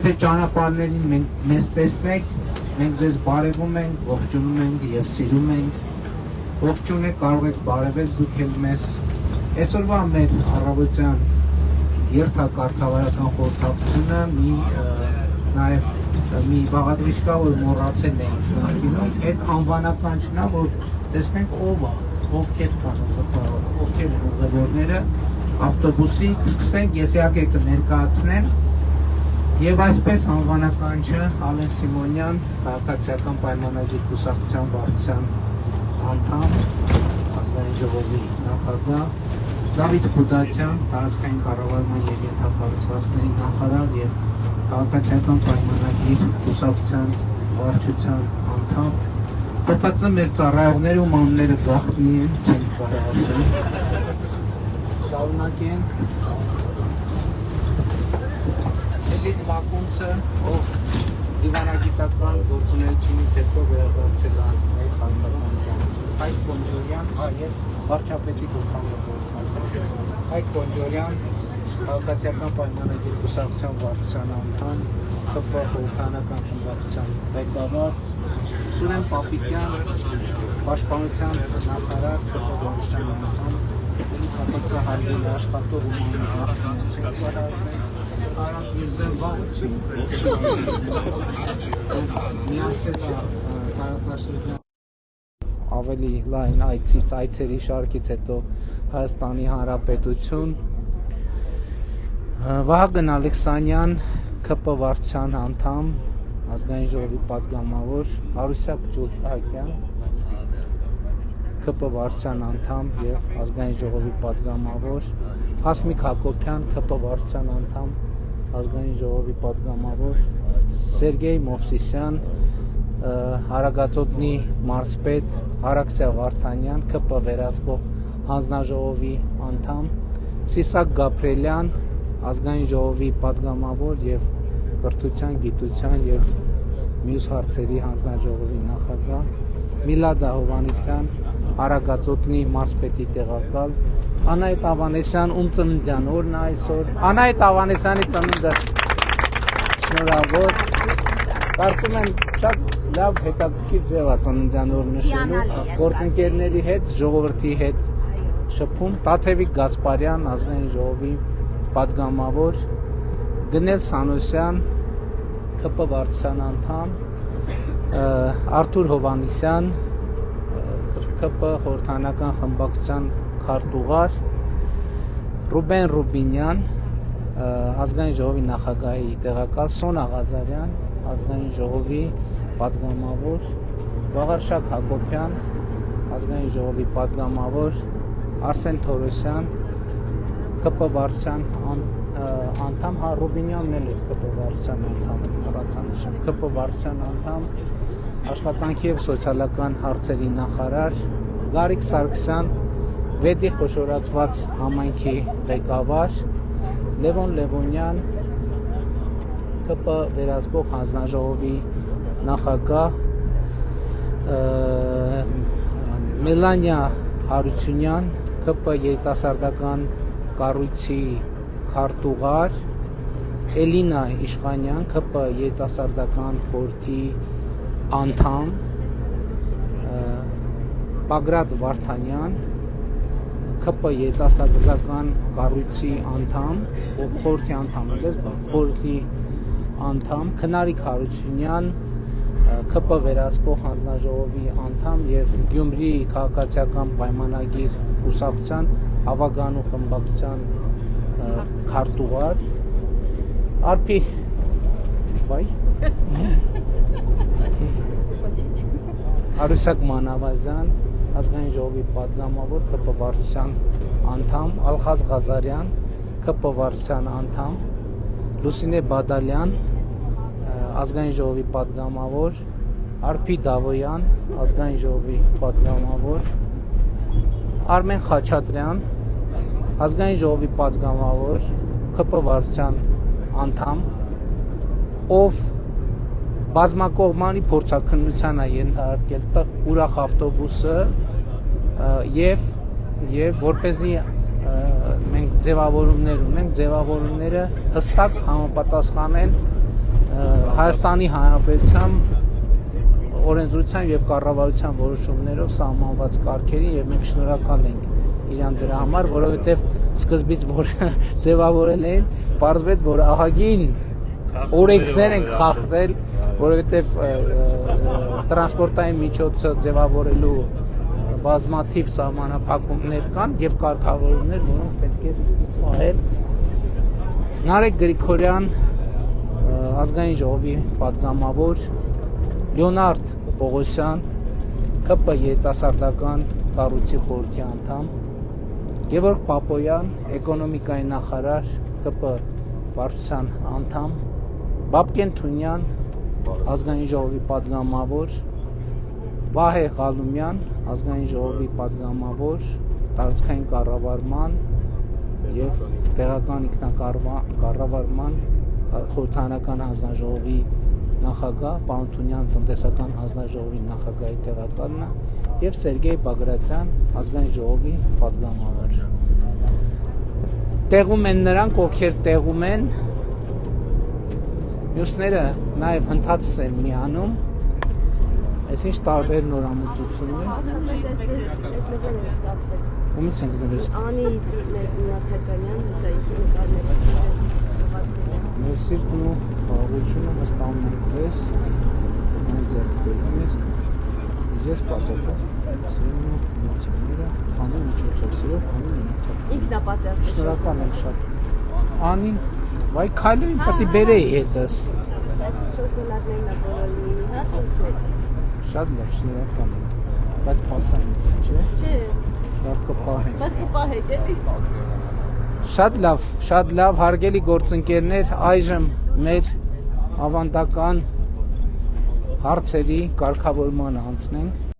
Եթե ճանապարհներին մեզ տեսնեք, մենք ձեզ բարևում ենք, ողջունում ենք եւ սիրում ենք։ Ողջունեք, կարող եք բարևել դուք էլ մեզ։ Այսօրվա մեր առավոտյան երթակարգավարական խորհրդակցությունը նաեւ մի բաղադրիչ կա, որ մոռացել ենք շնորհինում, այդ անվանական չնա, որ տեսնենք ով է, ովքեր կան, ովքեր ուղևորները ավտոբուսի սկսենք, ես իհարկե կներկայացնեմ եւ այսպես անվանականչը Ալեն Սիմոնյան, քաղաքացիական պայմանագիր կուսակցության վարչության անդամ, ազգային ժողովի նախագահ, Դավիթ Խուդատյան, տարածքային կառավարման եւ ենթակառուցվածքների նախարար եւ քաղաքացիական պայմանագիր կուսակցության վարչության անդամ, ՀՊՑ մեր ծառայողները ու մանները գաղտնի են, չեն կարող ասել։ Շարունակենք։ Էլիտ Մակունցը, ով դիվանագիտական գործունեությունից հետո վերադարձել է այդ հանրապետության, Հայկ Կոնջորյան, եւ վարչապետի գլխավոր Հայկ Կոնջորյան, քաղաքացիական պայմանագիր կուսակցության վարչության անդամ, ՀՊ խորհրդանական խմբակցության ղեկավար, Սուրեն Պապիկյան, պաշտպանության նախարար, ՀՊ վարչության անդամ, ՀՊՑ հարգելի աշխատող ու Արամ Միրզոյանը միացել է տարածաշրջան ավելի լայն այցերի շարքից հետո Հայաստանի Հանրապետություն, Վահագն Ալեքսանյան, ԿՊ վարչության անդամ, ազգային ժողովի պատգամավոր, Արուսյակ Ջուլհակյան, ԿՊ վարչության անդամ եւ ազգային ժողովի պատգամավոր, Հասմիկ Հակոբյան, ԿՊ վարչության անդամ, ազգային ժողովի պատգամավոր, Սերգեյ Մովսիսյան, Հարագածոտնի մարզպետ, Արաքսիա Վարդանյան, ԿՊ վերահսկող հանձնաժողովի անդամ, Սիսակ Գաբրելյան, ազգային ժողովի պատգամավոր եւ կրթության, գիտության եւ մյուս հարցերի հանձնաժողովի նախագահ, Միլադա Հովանեսյան, Արագածոտնի մարզպետի տեղակալ, Անահիտ Ավանեսյան, ում ծննդյան օրն է այսօր, Անահիտ Ավանեսյանի ծնունդը շնորհավոր, կարծում եմ շատ լավ հետաքրքիր ձև է ծննդյան օր նշելու, գործընկերների հետ, ժողովրդի հետ շփում, Տաթևիկ Գասպարյան, ազգային ժողովի պատգամավոր, Գնել Սանոսյան, ԿՊ վարչության անդամ, Արթուր Հովանեսյան, ԿՊ խորհրդանական խմբակցության քարտուղար, Ռուբեն Ռուբինյան, ազգային ժողովի նախագահի տեղակալ, Սոնա Ղազարյան, ազգային ժողովի պատգամավոր, Վաղարշակ Հակոբյան, ազգային ժողովի պատգամավոր, Արսեն Թորոսյան, ԿՊ վարչության անդամ, Ռուբինյանն էլ էր ԿՊ վարչության անդամ, ԿՊ վարչության անդամ, աշխատանքի եւ սոցիալական հարցերի նախարար, Գարիկ Սարգսյան, Վեդի խոշորացված համայնքի ղեկավար, Լևոն Լևոնյան, ԿՊ վերահսկող հանձնաժողովի նախագահ, Մելանիա Հարությունյան, ԿՊ երիտասարդական կառույցի քարտուղար, Էլինա Իշխանյան, ԿՊ երիտասարդական խորհրդի անդամ, Բագրատ Վարդանյան, ԿՊ երիտասարդական կառույցի անդամ, խորհրդի անդամ էլես, խորհրդի անդամ, Քնարիկ Հարությունյան, ԿՊ վերահսկող հանձնաժողովի անդամ եւ Գյումրի քաղաքացիական պայմանագիր կուսակցության ավագանու խմբակցության քարտուղար, Արփի վայ Արուսյակ Մանավազյան, ազգային ժողովի պատգամավոր, ԿՊ վարչության անդամ, Ալխազ Ղազարյան, ԿՊ վարչության անդամ, Լուսինե Բադալյան, ազգային ժողովի պատգամավոր, Արփի Դավոյան, ազգային ժողովի պատգամավոր, Արմեն Խաչատրյան, ազգային ժողովի պատգամավոր, ԿՊ վարչության անդամ, ով բազմակողմանի փորձաքննության է ենթարկել ուրախ ավտոբուսը եւ որպեսզի մենք ձևավորումներ ունենք, ձևավորումները հստակ համապատասխանեն Հայաստանի Հանրապետության օրենսդրության եւ կառավարության որոշումներով սահմանված կարգերին եւ մենք շնորհակալ ենք իրան դրա համար, որովհետեւ սկզբից որ ձևավորել էին, պարզվեց, որ ահագին օրենքներ են խախտել, որովհետեւ տրանսպորտային միջոցը ձևավորելու բազմաթիվ սահմանափակումներ կան եւ կարգավորումներ, որոնք պետք է պահել։ Նարեկ Գրիգորյան, ազգային ժողովի պատգամավոր, Լեոնարդ Պողոսյան, ԿՊ երիտասարդական կառույցի խորհրդի անդամ, Գևորգ Պապոյան, էկոնոմիկայի նախարար, ԿՊ վարչության անդամ, Բաբկեն Թունյան, ազգային ժողովի պատգամավոր, Վահե Ղալումյան, ազգային ժողովի պատգամավոր, տարածքային կառավարման եւ տեղական ինքնակառավարման խորհրդարանական հանձնաժողովի նախագահ, պարոն Թունյան տնտեսական հանձնաժողովի նախագահի տեղակալն է եւ Սերգեյ Բագրատյան, ազգային ժողովի պատգամավոր։ Տեղում են նրանք, ովքեր տեղում են, մյուսները նաեւ հնդածս են միանում։ Այսինչ տարբեր նորամուծություններ։ Ումից ենք նվեր ստացել։ Անից Մնացականյան, հսայքի նկարները։ Մեր սիրտն ու խաղաղությունը վստահում ենք ձեզ, այն ձեռք բերում ես, ձեզ պարզապես սիրում ու մնացականները հանուն միջոցով սիրով, հանուն մնացականները։ Ինքնապատյաստ։ Շնորհակալ եմ շատ։ Անին, վայ քայլույն պետք է բերեի հետս։ Այս շոկոլադներն է բոլորին հատ ուզեց։ Շատ լավ, շնորհակալ եմ։ Բայց փասային չէ։ Չէ։ Լավ կպահենք։ Բայց կպահեք, էլի։ Շատ լավ, հարգելի գործընկերներ, այժմ մեր ավանդական հարցերի կարգավորմանը անցնենք։